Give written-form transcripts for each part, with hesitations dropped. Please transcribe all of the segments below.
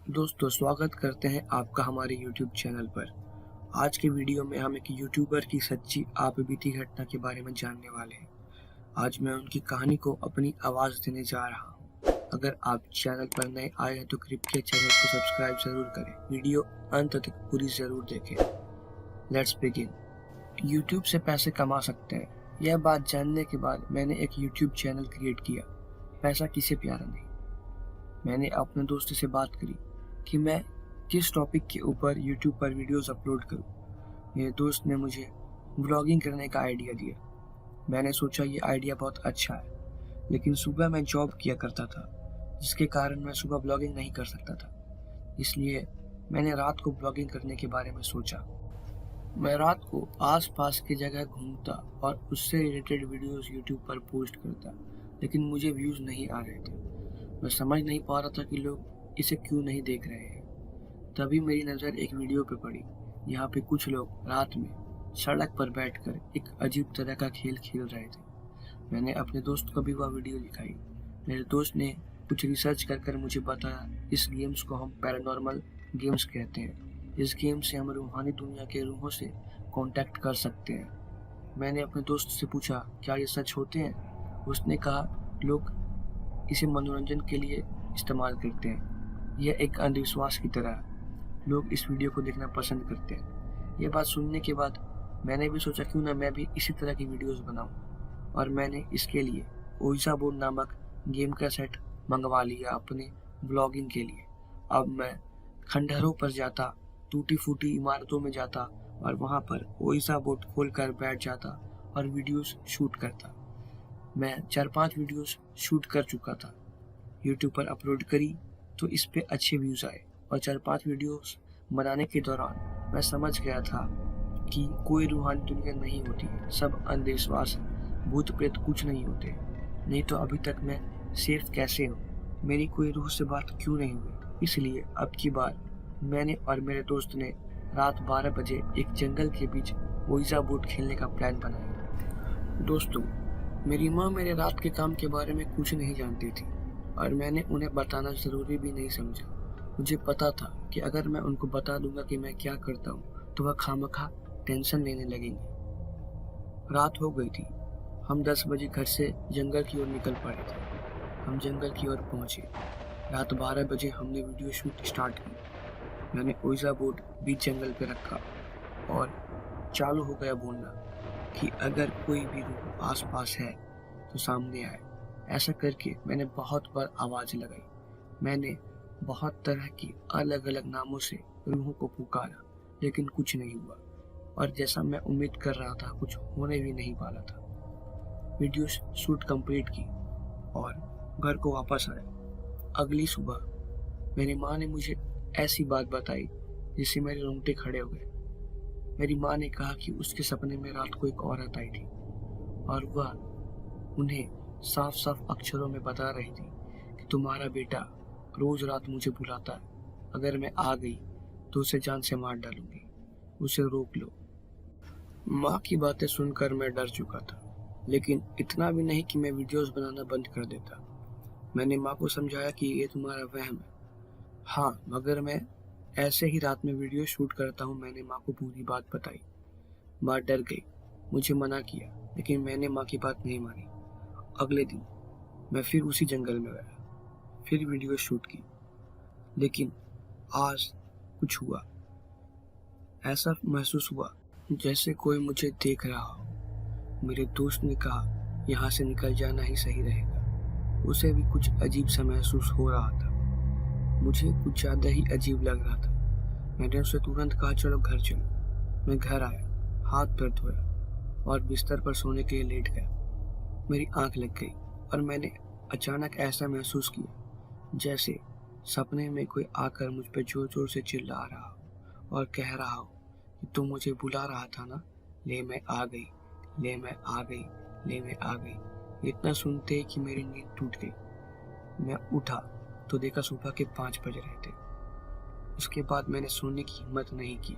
दोस्तों, स्वागत करते हैं आपका हमारे YouTube चैनल पर। आज के वीडियो में हम एक यूट्यूबर की सच्ची आप बीती घटना के बारे में जानने वाले हैं। आज मैं उनकी कहानी को अपनी आवाज़ देने जा रहा हूँ। अगर आप चैनल पर नए आए हैं तो कृपया चैनल को सब्सक्राइब ज़रूर करें। वीडियो अंत तक पूरी ज़रूर देखें। Let's begin. यूट्यूब से पैसे कमा सकते हैं, यह बात जानने के बाद मैंने एक यूट्यूब चैनल क्रिएट किया। पैसा किसे प्यारा नहीं। मैंने अपने दोस्त से बात करी कि मैं किस टॉपिक के ऊपर यूट्यूब पर वीडियोस अपलोड करूं। मेरे दोस्त ने मुझे ब्लॉगिंग करने का आइडिया दिया। मैंने सोचा ये आइडिया बहुत अच्छा है, लेकिन सुबह मैं जॉब किया करता था, जिसके कारण मैं सुबह ब्लॉगिंग नहीं कर सकता था। इसलिए मैंने रात को ब्लॉगिंग करने के बारे में सोचा। मैं रात को आस-पास की जगह घूमता और उससे रिलेटेड वीडियोस यूट्यूब पर पोस्ट करता, लेकिन मुझे व्यूज़ नहीं आ रहे थे। मैं समझ नहीं पा रहा था कि लोग इसे क्यों नहीं देख रहे हैं। तभी मेरी नज़र एक वीडियो पे पड़ी। यहाँ पे कुछ लोग रात में सड़क पर बैठकर एक अजीब तरह का खेल खेल रहे थे। मैंने अपने दोस्त को भी वह वीडियो दिखाई। मेरे दोस्त ने कुछ रिसर्च कर मुझे बताया, इस गेम्स को हम पैरानॉर्मल गेम्स कहते हैं। इस गेम से हम रूहानी दुनिया के रूहों से कांटेक्ट कर सकते हैं। मैंने अपने दोस्त से पूछा, क्या ये सच होते हैं? उसने कहा, लोग इसे मनोरंजन के लिए इस्तेमाल करते हैं। यह एक अंधविश्वास की तरह है। लोग इस वीडियो को देखना पसंद करते हैं। यह बात सुनने के बाद मैंने भी सोचा क्यों ना मैं भी इसी तरह की वीडियोस बनाऊं, और मैंने इसके लिए ओइजा बोर्ड नामक गेम का सेट मंगवा लिया अपने ब्लॉगिंग के लिए। अब मैं खंडहरों पर जाता, टूटी फूटी इमारतों में जाता और वहां पर ओइजा बोर्ड खोलकर बैठ जाता और वीडियोस शूट करता। मैं 4-5 वीडियोस शूट कर चुका था। यूट्यूब पर अपलोड करी तो इस पे अच्छे व्यूज़ आए, और 4-5 वीडियोस बनाने के दौरान मैं समझ गया था कि कोई रूहानी दुनिया नहीं होती है, सब अंधविश्वास है। भूत प्रेत कुछ नहीं होते, नहीं तो अभी तक मैं सेफ कैसे हूँ? मेरी कोई रूह से बात क्यों नहीं हुई? इसलिए अब की बार मैंने और मेरे दोस्त ने रात 12 बजे एक जंगल के बीच ओइजा बोर्ड खेलने का प्लान बनाया। दोस्तों, मेरी माँ मेरे रात के काम के बारे में कुछ नहीं जानती थी, और मैंने उन्हें बताना ज़रूरी भी नहीं समझा। मुझे पता था कि अगर मैं उनको बता दूंगा कि मैं क्या करता हूँ तो वह खामखा टेंशन लेने लगेंगे। रात हो गई थी। हम 10 बजे घर से जंगल की ओर निकल पड़े थे। हम जंगल की ओर पहुंचे। रात 12 बजे हमने वीडियो शूट स्टार्ट की। मैंने ओइजा बोर्ड बीच जंगल पे रखा और चालू हो गया बोलना कि अगर कोई भी रूह आसपास है तो सामने आए। ऐसा करके मैंने बहुत बार आवाज़ लगाई। मैंने बहुत तरह की अलग अलग नामों से रूहों को पुकारा, लेकिन कुछ नहीं हुआ, और जैसा मैं उम्मीद कर रहा था कुछ होने भी नहीं वाला था। वीडियो शूट कंप्लीट की और घर को वापस आया। अगली सुबह मेरी माँ ने मुझे ऐसी बात बताई जिससे मेरे रोंगटे खड़े हो गए। मेरी माँ ने कहा कि उसके सपने में रात को एक औरत आई थी, और वह उन्हें साफ साफ अक्षरों में बता रही थी कि तुम्हारा बेटा रोज रात मुझे बुलाता है, अगर मैं आ गई तो उसे जान से मार डालूंगी, उसे रोक लो। माँ की बातें सुनकर मैं डर चुका था, लेकिन इतना भी नहीं कि मैं वीडियोस बनाना बंद कर देता। मैंने माँ को समझाया कि ये तुम्हारा वहम है। हाँ, मगर मैं ऐसे ही रात में वीडियो शूट करता हूँ। मैंने माँ को पूरी बात बताई। माँ डर गई, मुझे मना किया, लेकिन मैंने माँ की बात नहीं मानी। अगले दिन मैं फिर उसी जंगल में गया, फिर वीडियो शूट की, लेकिन आज कुछ हुआ। ऐसा महसूस हुआ जैसे कोई मुझे देख रहा हो। मेरे दोस्त ने कहा, यहाँ से निकल जाना ही सही रहेगा। उसे भी कुछ अजीब सा महसूस हो रहा था। मुझे कुछ ज़्यादा ही अजीब लग रहा था। मैंने उसे तुरंत कहा, चलो घर चलो। मैं घर आया, हाथ पैर धोया और बिस्तर पर सोने के लिए लेट गया। मेरी आंख लग गई और मैंने अचानक ऐसा महसूस किया जैसे सपने में कोई आकर मुझ पर जोर जोर से चिल्ला रहा हो और कह रहा हो कि तुम मुझे बुला रहा था ना, ले मैं आ गई, ले मैं आ गई, ले मैं आ गई। इतना सुनते ही कि मेरी नींद टूट गई। मैं उठा तो देखा सुबह के 5 बज रहे थे। उसके बाद मैंने सोने की हिम्मत नहीं की।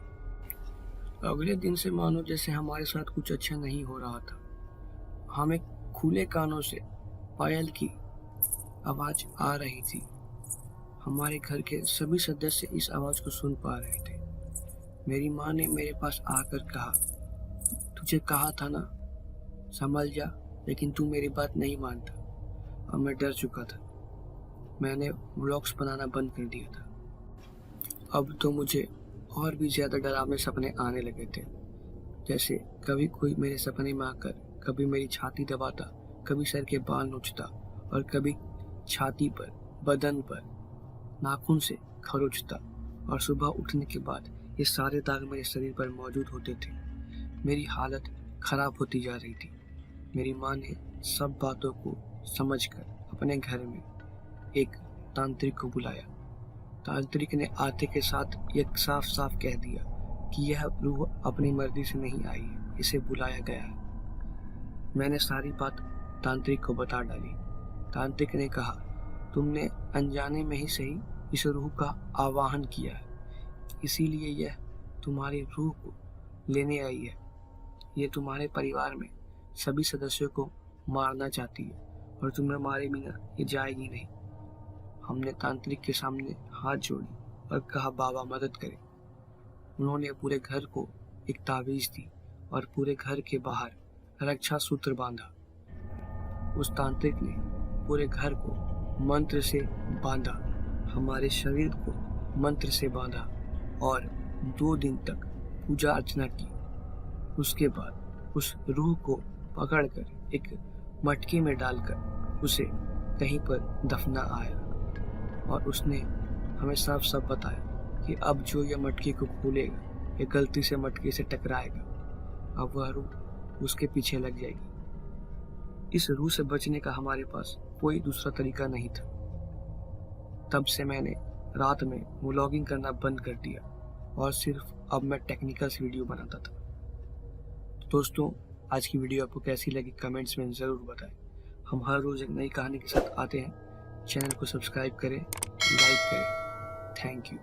अगले दिन से मानो जैसे हमारे साथ कुछ अच्छा नहीं हो रहा था। हमें खुले कानों से पायल की आवाज आ रही थी। हमारे घर के सभी सदस्य इस आवाज़ को सुन पा रहे थे। मेरी माँ ने मेरे पास आकर कहा, तुझे कहा था ना, संभल जा, लेकिन तू मेरी बात नहीं मानता। अब मैं डर चुका था। मैंने व्लॉग्स बनाना बंद कर दिया था। अब तो मुझे और भी ज़्यादा डरावने सपने आने लगे थे। जैसे कभी कोई मेरे सपने में आकर कभी मेरी छाती दबाता, कभी सर के बाल नोचता और कभी छाती पर, बदन पर नाखून से खरोंचता। और सुबह उठने के बाद ये सारे दाग मेरे शरीर पर मौजूद होते थे। मेरी हालत खराब होती जा रही थी। मेरी माँ ने सब बातों को समझकर अपने घर में एक तांत्रिक को बुलाया। तांत्रिक ने आते के साथ यह साफ साफ कह दिया कि यह रूह अपनी मर्जी से नहीं आई है, इसे बुलाया गया है। मैंने सारी बात तांत्रिक को बता डाली। तांत्रिक ने कहा, तुमने अनजाने में ही सही इस रूह का आवाहन किया है, इसीलिए यह तुम्हारी रूह को लेने आई है। ये तुम्हारे परिवार में सभी सदस्यों को मारना चाहती है और तुम्हें मारे बिना ये जाएगी नहीं। हमने तांत्रिक के सामने हाथ जोड़ी और कहा, बाबा मदद करें। उन्होंने पूरे घर को एक ताबीज दी और पूरे घर के बाहर रक्षा सूत्र बांधा। उस तांत्रिक ने पूरे घर को मंत्र से बांधा, हमारे शरीर को मंत्र से बांधा और 2 दिन तक पूजा अर्चना की। उसके बाद उस रूह को पकड़कर एक मटके में डालकर उसे कहीं पर दफना आया और उसने हमें साफ साफ बताया कि अब जो यह मटके को खोलेगा, ये गलती से मटके से टकराएगा, अब वह रूह उसके पीछे लग जाएगी। इस रूह से बचने का हमारे पास कोई दूसरा तरीका नहीं था। तब से मैंने रात में व्लॉगिंग करना बंद कर दिया और सिर्फ अब मैं टेक्निकल वीडियो बनाता था। दोस्तों, आज की वीडियो आपको कैसी लगी कमेंट्स में ज़रूर बताएं। हम हर रोज़ एक नई कहानी के साथ आते हैं। चैनल को सब्सक्राइब करें, लाइक करें। Thank you.